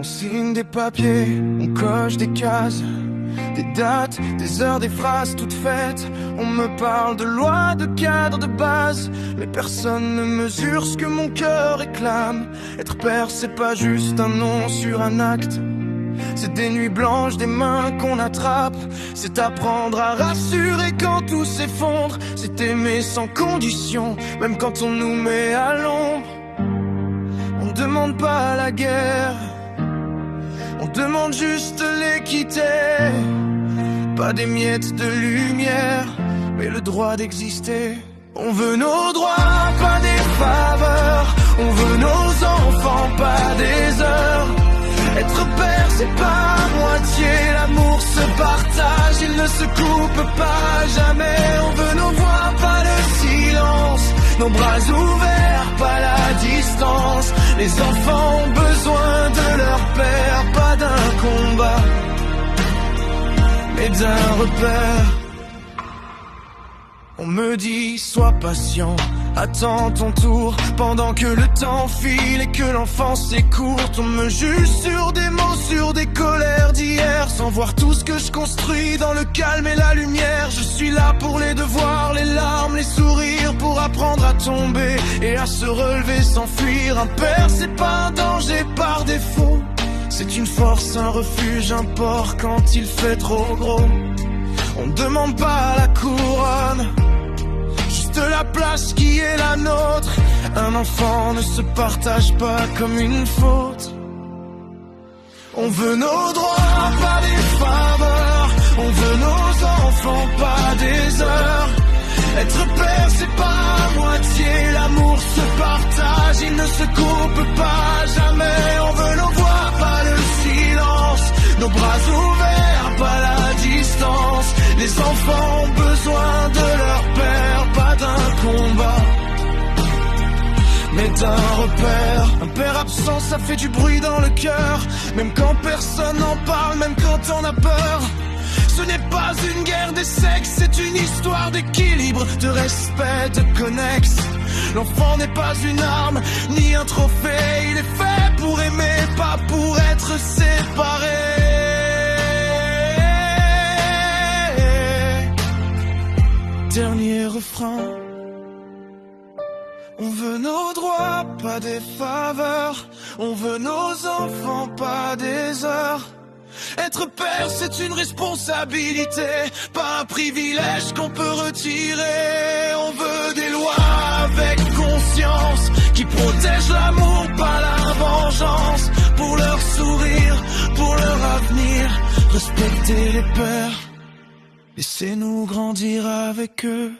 On signe des papiers, on coche des cases, des dates, des heures, des phrases toutes faites. On me parle de loi, de cadre, de base, mais personne ne mesure ce que mon cœur réclame. Être père, c'est pas juste un nom sur un acte. C'est des nuits blanches, des mains qu'on attrape. C'est apprendre à rassurer quand tout s'effondre. C'est aimer sans condition, même quand on nous met à l'ombre. On demande pas la guerre, on demande juste l'équité. Pas des miettes de lumière, mais le droit d'exister. On veut nos droits, pas des faveurs. On veut nos enfants, pas des heures. Être père, c'est pas à moitié. L'amour se partage, il ne se coupe pas jamais. On veut nos voix, pas le silence. Nos bras ouverts, pas la distance. Les enfants ont besoin de leur père, pas d'un combat, mais d'un repère. On me dit, sois patient, attends ton tour. Pendant que le temps file et que l'enfance est courte, on me juge sur des mots, sur des colères d'hier, sans voir tout ce que je construis dans le calme et la lumière. Je suis là pour les devoirs, les larmes, les sourires, pour apprendre à tomber et à se relever sans fuir. Un père, c'est pas un danger par défaut, c'est une force, un refuge, un port quand il fait trop gros. On ne demande pas la couronne, juste la place qui est la nôtre. Un enfant ne se partage pas comme une faute. On veut nos droits, pas des faveurs. On veut nos enfants, pas des heures. Être père, c'est pas à moitié. L'amour se partage, il ne se coupe pas jamais. On veut nos voix, pas le silence. Nos bras ouverts, pas la distance. Les enfants ont besoin de leur père, pas d'un combat, mais d'un repère. Un père absent, ça fait du bruit dans le cœur, même quand personne n'en parle, même quand on a peur. Ce n'est pas une guerre des sexes, c'est une histoire d'équilibre, de respect, de connexe. L'enfant n'est pas une arme, ni un trophée. Il est fait pour aimer, pas pour être séparé. Dernier refrain. On veut nos droits, pas des faveurs. On veut nos enfants, pas des heures. Être père, c'est une responsabilité, pas un privilège qu'on peut retirer. On veut des lois avec conscience, qui protègent l'amour, pas la vengeance. Pour leur sourire, pour leur avenir, respecter les pères, laissez-nous grandir avec eux.